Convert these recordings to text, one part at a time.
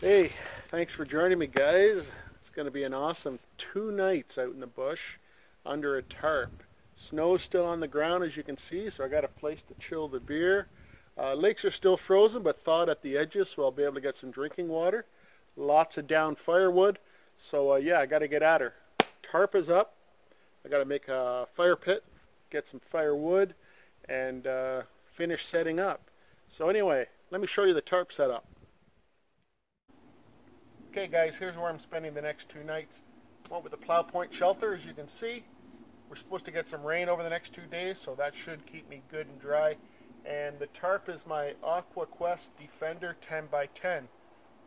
Hey, thanks for joining me, guys. It's going to be an awesome 2 nights out in the bush under a tarp. Snow's still on the ground, as you can see, so I got a place to chill the beer. Lakes are still frozen but thawed at the edges, so I'll be able to get some drinking water. Lots of down firewood, so yeah, I got to get at her. Tarp is up. I got to make a fire pit, get some firewood, and finish setting up. So anyway, let me show you the tarp setup. Okay guys, here's where I'm spending the next 2 nights. Went with the plow point shelter, as you can see. We're supposed to get some rain over the next 2 days, so that should keep me good and dry. And the tarp is my Aqua Quest Defender 10x10.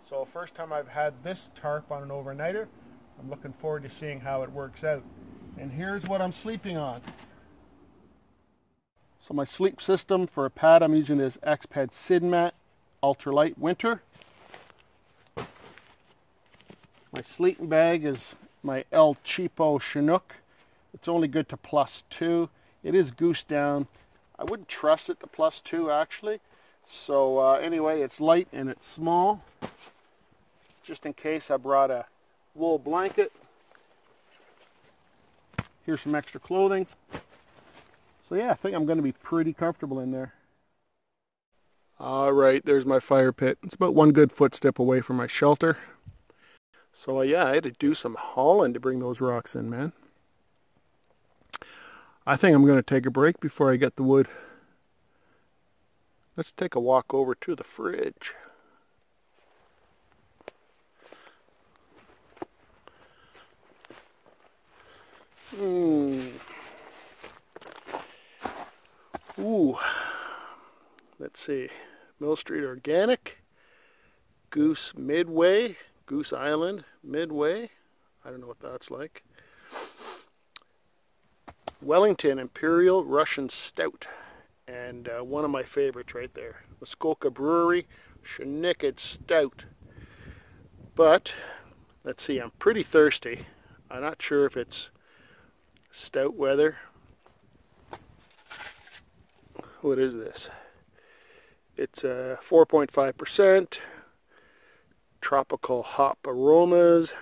So first time I've had this tarp on an overnighter. I'm looking forward to seeing how it works out. And here's what I'm sleeping on. So my sleep system for a pad I'm using is X-Pad Sidmat Ultralight Winter. My sleeping bag is my El Cheapo Chinook. It's only good to +2. It is goose down. I wouldn't trust it to +2 actually. So anyway, it's light and it's small. Just in case, I brought a wool blanket. Here's some extra clothing. So yeah, I think I'm going to be pretty comfortable in there. Alright, there's my fire pit. It's about 1 good footstep away from my shelter. So yeah, I had to do some hauling to bring those rocks in, man. I think I'm going to take a break before I get the wood. Let's take a walk over to the fridge. Ooh. Let's see. Mill Street Organic. Goose Midway. Goose Island Midway. I don't know what that's like. Wellington Imperial Russian Stout. And one of my favorites right there. Muskoka Brewery Shinnikid Stout. But, let's see, I'm pretty thirsty. I'm not sure if it's stout weather. What is this? It's 4.5%. Tropical hop aromas.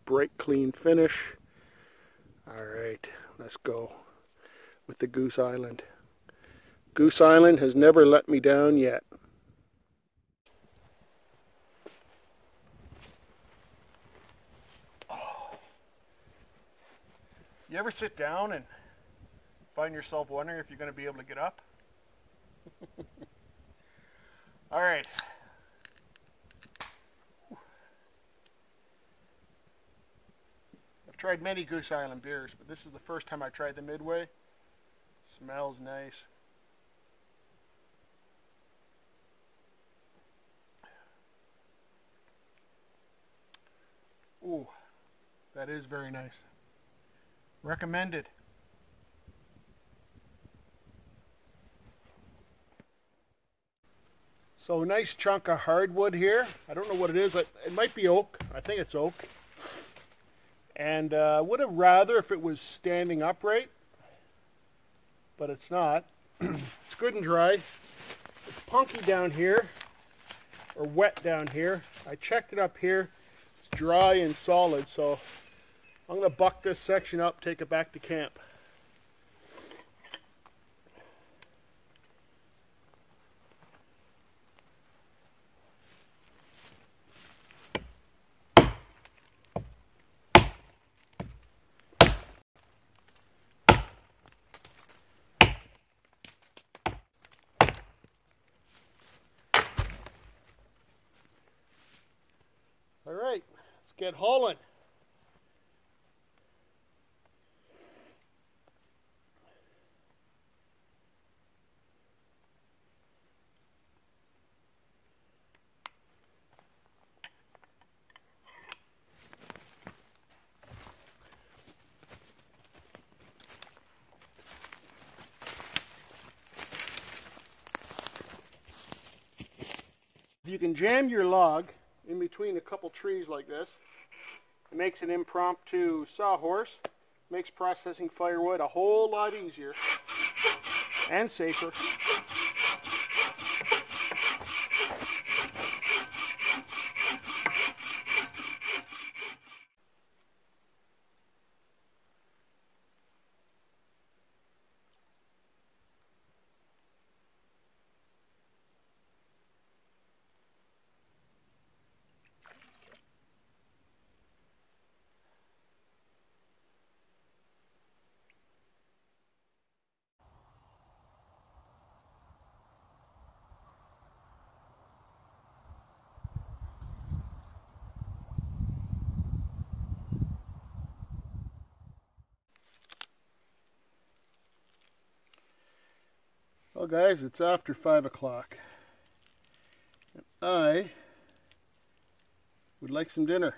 Bright clean finish. Alright, let's go with the Goose Island. Goose Island has never let me down yet. You ever sit down and find yourself wondering if you're going to be able to get up? Alright. I've tried many Goose Island beers, but this is the first time I tried the Midway. Smells nice. Ooh, that is very nice. Recommended. So nice chunk of hardwood here. I don't know what it is. It might be oak. I think it's oak. And would have rather if it was standing upright, but it's not. It's good and dry. It's punky down here, or wet down here. I checked it up here. It's dry and solid, so I'm going to buck this section up, take it back to camp. All right, let's get hauling. If you can jam your log in between a couple trees like this, it makes an impromptu sawhorse, makes processing firewood a whole lot easier and safer. Well guys, it's after 5 o'clock. And I would like some dinner.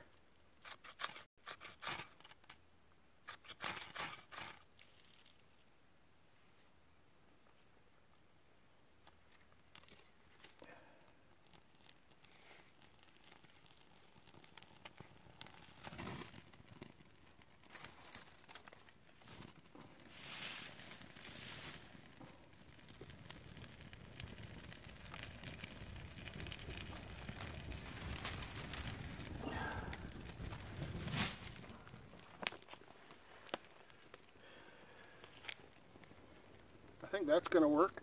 I think that's going to work.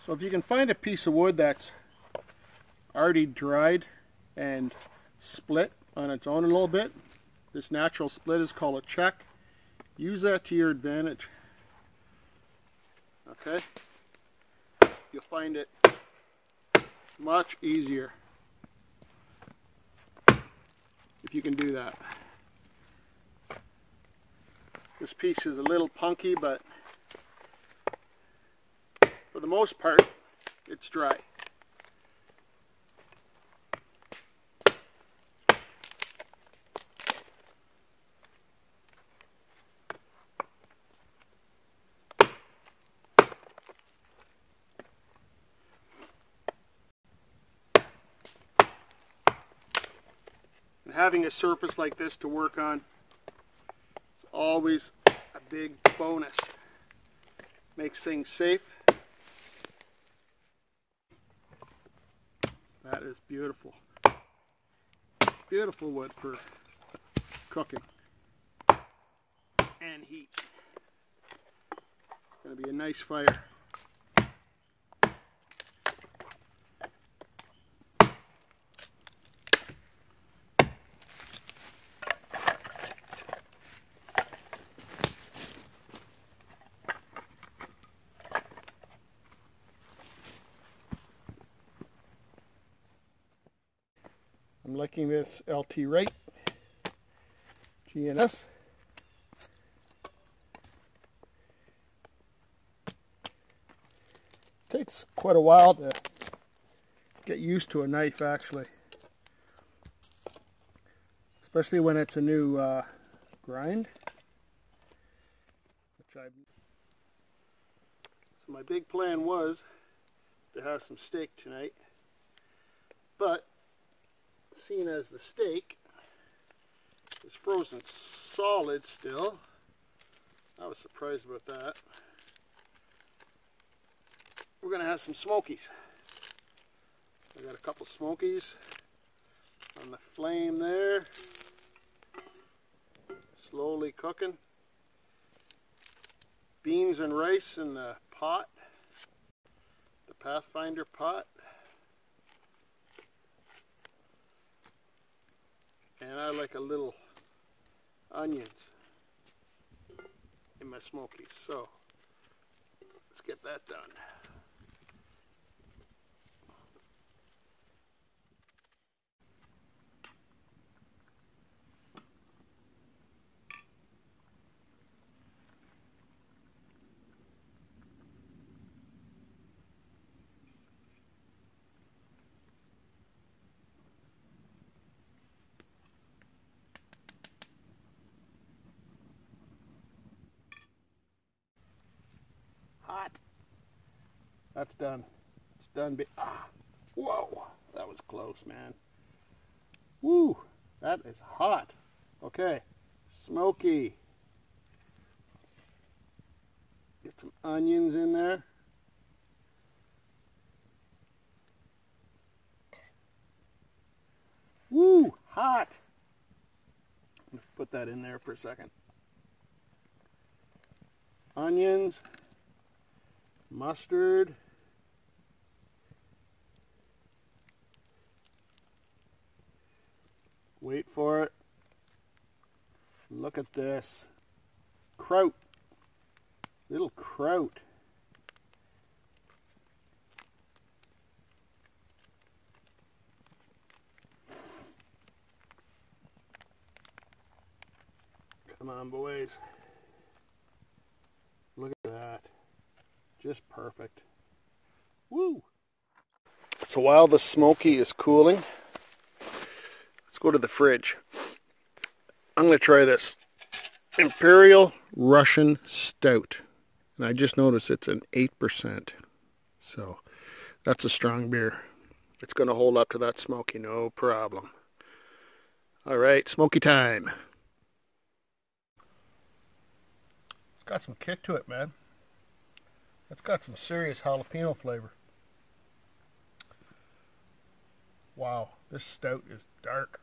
So if you can find a piece of wood that's already dried and split on its own a little bit, this natural split is called a check. Use that to your advantage. Okay? You'll find it much easier if you can do that. This piece is a little punky, but for the most part, it's dry. And having a surface like this to work on is always a big bonus. Makes things safe. That is beautiful. Beautiful wood for cooking and heat. Going to be a nice fire. I'm liking this LT Wright GNS. Takes quite a while to get used to a knife, actually, especially when it's a new grind. So my big plan was to have some steak tonight, but seeing as the steak is frozen solid still, I was surprised about that. We're going to have some smokies. I got a couple smokies on the flame there, slowly cooking. Beans and rice in the pot, the Pathfinder pot. And I like a little onions in my smokies, so let's get that done. Hot. That's done. It's done. Whoa, that was close, man. Woo, that is hot. Okay, smoky. Get some onions in there. Woo, hot. Let's put that in there for a second. Onions. Mustard, wait for it. Look at this kraut. Little kraut. Come on, boys. Look at that. Just perfect. Woo! So while the smoky is cooling, let's go to the fridge. I'm going to try this Imperial Russian Stout. And I just noticed it's an 8%. So that's a strong beer. It's going to hold up to that smoky, no problem. All right, smoky time. It's got some kick to it, man. It's got some serious jalapeno flavor. Wow, this stout is dark.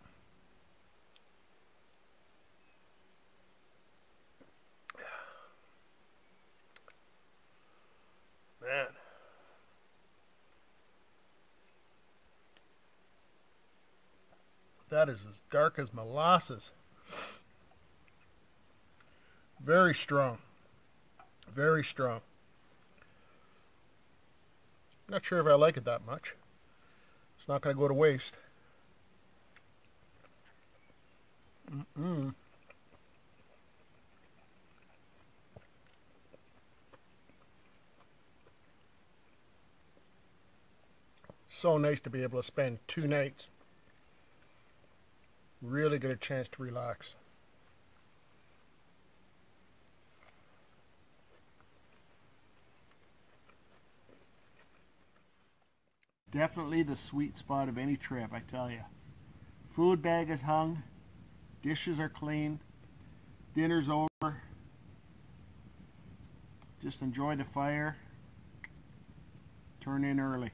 Man. That is as dark as molasses. Very strong. Very strong. Not sure if I like it that much. It's not going to go to waste. So nice to be able to spend 2 nights. Really get a chance to relax. Definitely the sweet spot of any trip, I tell you. Food bag is hung, dishes are clean, dinner's over. Just enjoy the fire, turn in early.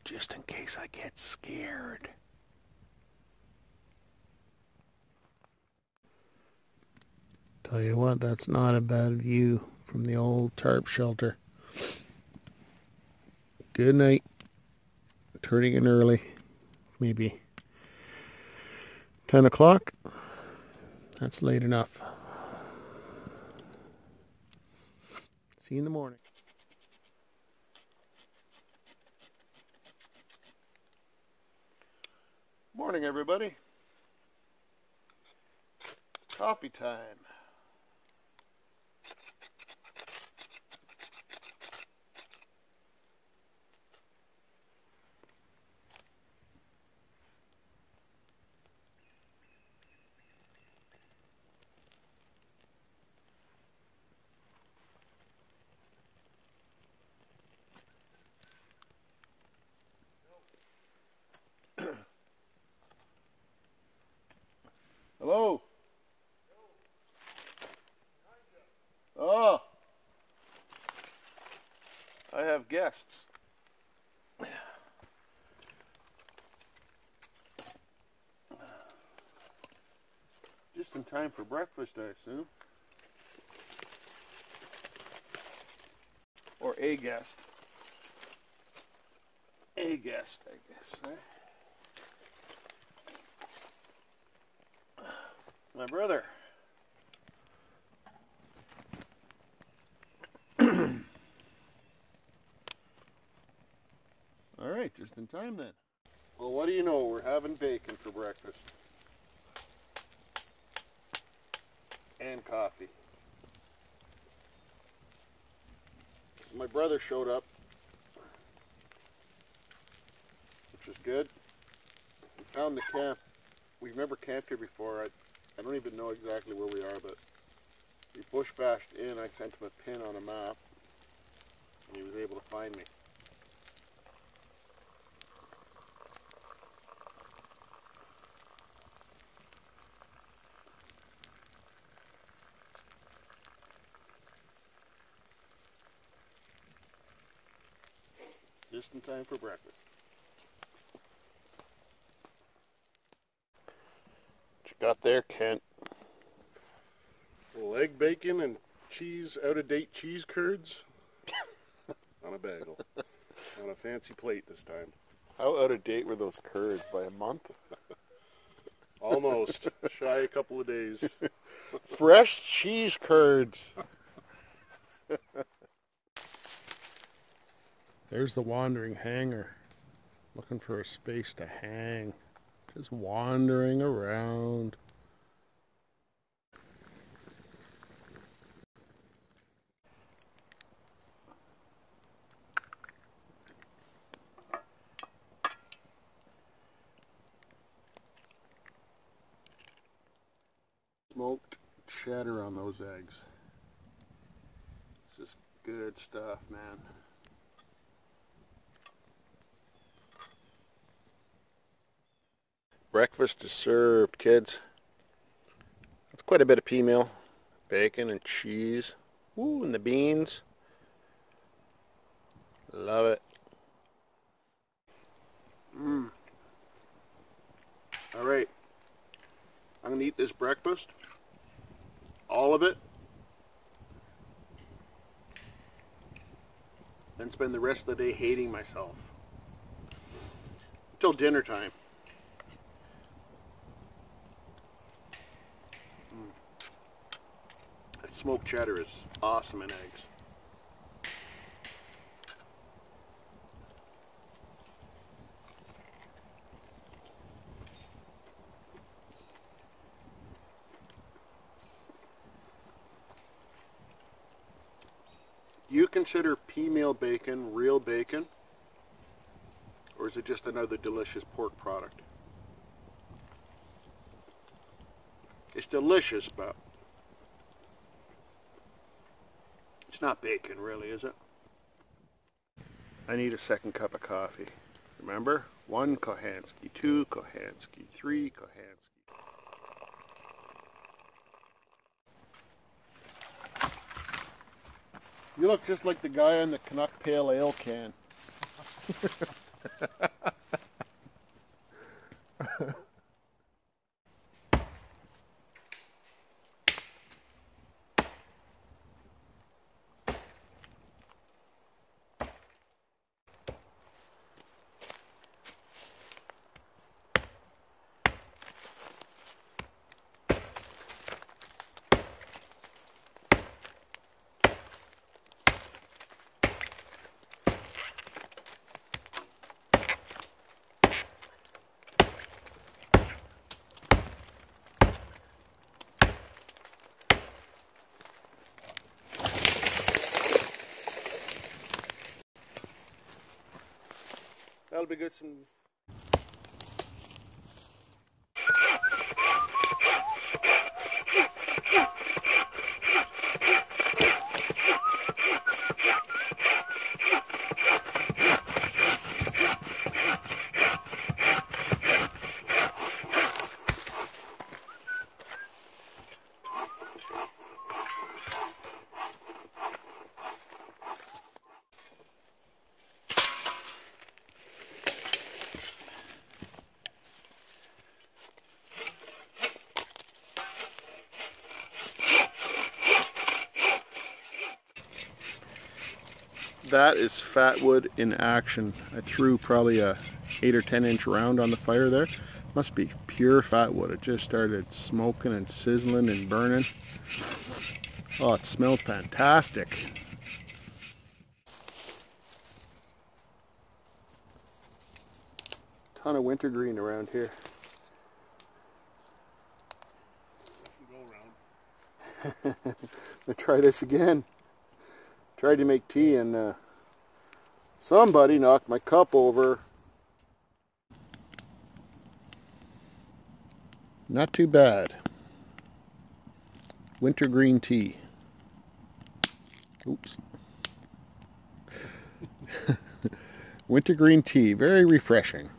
Just in case I get scared. Tell you what, that's not a bad view from the old tarp shelter. Good night. Turning in early. Maybe 10 o'clock. That's late enough. See you in the morning. Morning, everybody. Coffee time. Hello. Oh, I have guests. Just in time for breakfast, I assume. Or a guest. A guest, I guess, right? My brother. All right, just in time then. Well, what do you know? We're having bacon for breakfast. And coffee. My brother showed up, which is good. We found the camp. We've never camped here before. I don't even know exactly where we are, but we bush bashed in. I sent him a pin on a map, and he was able to find me. Just in time for breakfast. What you got there, Kent? Well, egg bacon and cheese, out-of-date cheese curds on a bagel. On a fancy plate this time. How out of date were those curds? By a month? Almost. Shy a couple of days. Fresh cheese curds. There's the wandering hanger. Looking for a space to hang. Just wandering around. Smoked cheddar on those eggs. This is good stuff, man. Breakfast is served, kids. That's quite a bit of pea meal, bacon and cheese. Ooh, and the beans. Love it. All right. I'm going to eat this breakfast. All of it. Then spend the rest of the day hating myself. Until dinner time. That smoked cheddar is awesome in eggs. You consider pea meal bacon real bacon, or is it just another delicious pork product? It's delicious, but it's not bacon really, is it? I need a second cup of coffee. Remember? 1 Kohansky, 2 Kohansky, 3 Kohansky. You look just like the guy on the Canuck Pale Ale can. That'll be good. That is fat wood in action. I threw probably a 8 or 10 inch round on the fire there. Must be pure fat wood. It just started smoking and sizzling and burning. Oh, it smells fantastic. Ton of wintergreen around here. Go around. Let's try this again. Tried to make tea and somebody knocked my cup over. Not too bad. Wintergreen tea. Oops. Wintergreen tea, very refreshing.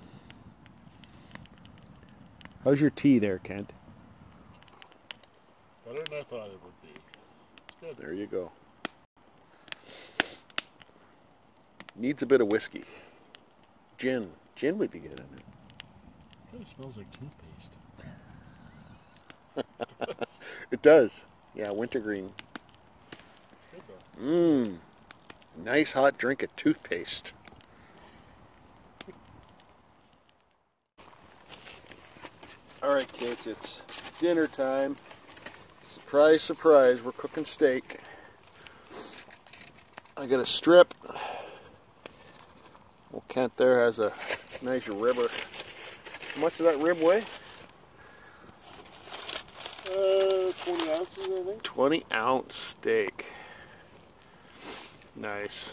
How's your tea there, Kent? Better than I thought it would be. It's good. There you go. Needs a bit of whiskey. Gin. Gin would be good in it. It kind of smells like toothpaste. It does. Yeah, wintergreen. It's good though. Nice hot drink of toothpaste. Alright kids, it's dinner time. Surprise, surprise, we're cooking steak. I got a strip. Well, Kent there has a nice ribber. How much does that rib weigh? 20 ounces, I think. 20-ounce steak. Nice.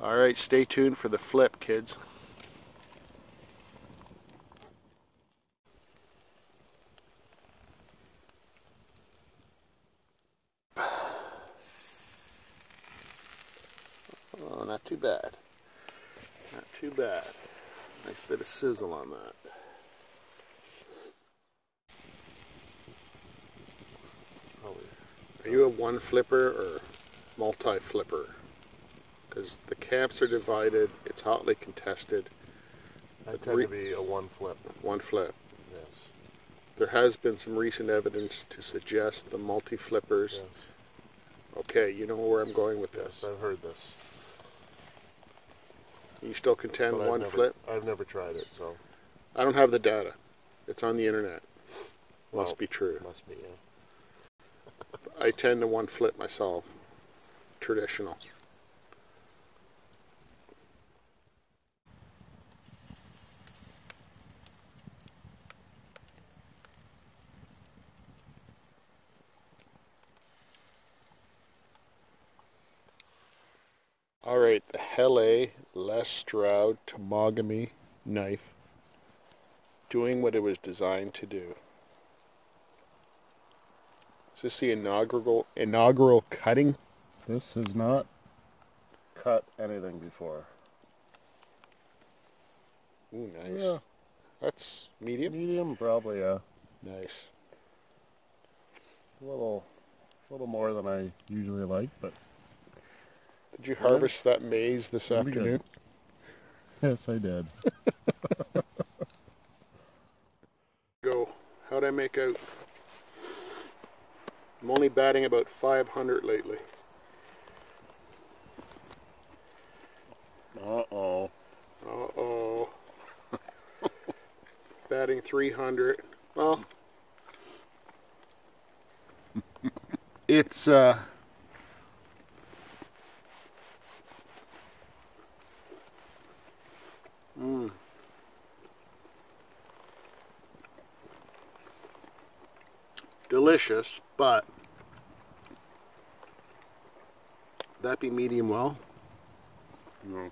Alright, stay tuned for the flip, kids. Oh, not too bad. Not too bad. Nice bit of sizzle on that. Are you a one flipper or multi-flipper? Because the camps are divided, it's hotly contested. I tend to be a one flip. One flip. Yes. There has been some recent evidence to suggest the multi-flippers. Yes. Okay, you know where I'm going with Yes, this. I've heard this. You still contend But one flip? I've never tried it, so. I don't have the data. It's on the internet. Must Well, be true. Must be, yeah. I tend to one flip myself. Traditional. Alright, the Hele Les Stroud Tomogamy knife. Doing what it was designed to do. Is this the inaugural cutting? This has not cut anything before. Ooh, nice. Yeah. That's medium? Medium, probably, yeah. Nice. A little more than I usually like, but... Did you harvest that maize this That'd be good. afternoon? Yes, I did. Go. How'd I make out? I'm only batting about 500 lately. Uh-oh. Uh-oh. Batting 300. Well, it's delicious, but that be medium well? No.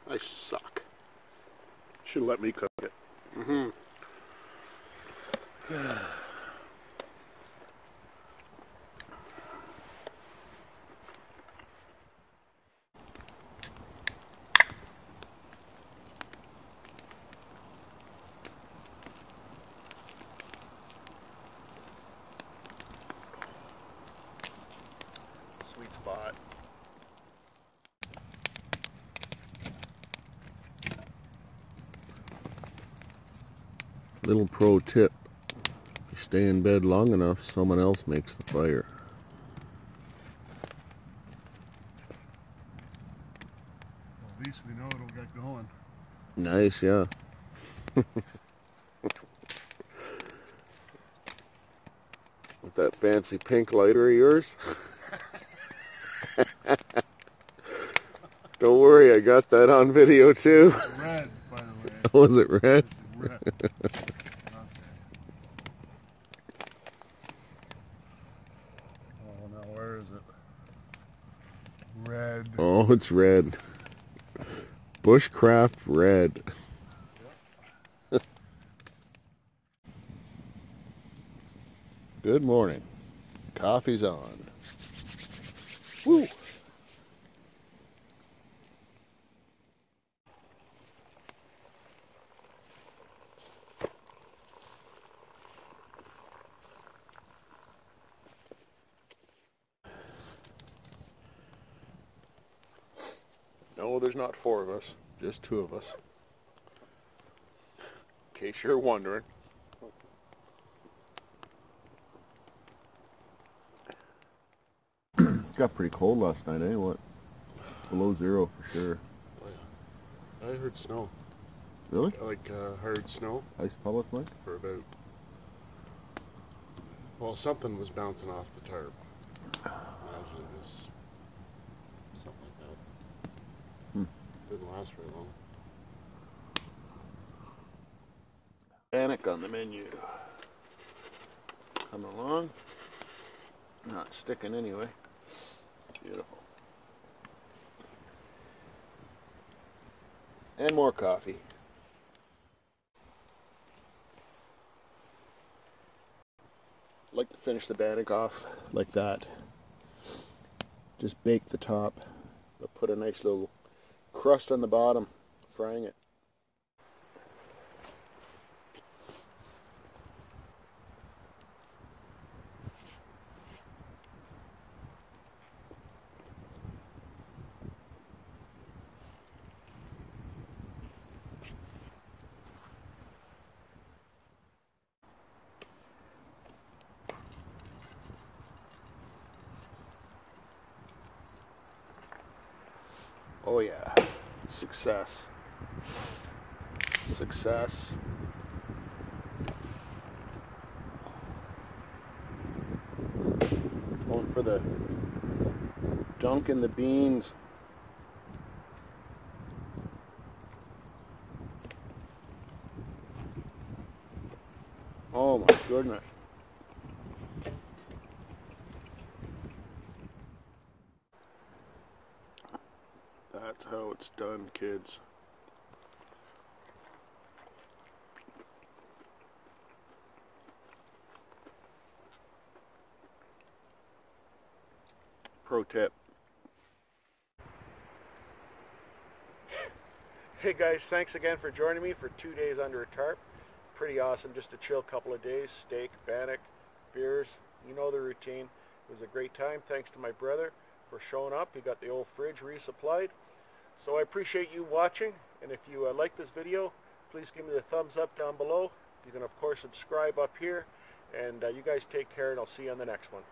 I suck. Should let me cook it. Mm-hmm. Sweet spot. Little pro tip. If you stay in bed long enough, someone else makes the fire. Well, at least we know it'll get going. Nice, yeah. With that fancy pink lighter of yours. Don't worry, I got that on video too. It's red, by the way. Was it red? It's red. Okay. Oh, now where is it? Red. Oh, it's red. Bushcraft red. Good morning. Coffee's on. Woo! No, there's not 4 of us, just 2 of us. In case you're wondering. It got pretty cold last night, eh? What? Below 0 for sure. I heard snow. Really? Like hard snow Ice public lake? for about, well, something was bouncing off the tarp. Imagine it was something like that. Didn't last very long. Bannock on the menu. Coming along. Not sticking anyway. Beautiful. And more coffee. Like to finish the bannock off like that. Just bake the top, but put a nice little crust on the bottom, frying it. Oh yeah, success. Success. Going for the dunk in the beans. Oh my goodness. That's how it's done, kids. Pro tip. Hey guys, thanks again for joining me for 2 days under a tarp. Pretty awesome, just a chill couple of days. Steak, bannock, beers, you know the routine. It was a great time. Thanks to my brother for showing up. He got the old fridge resupplied. So I appreciate you watching, and if you like this video, please give me the thumbs up down below. You can of course subscribe up here, and you guys take care, and I'll see you on the next one.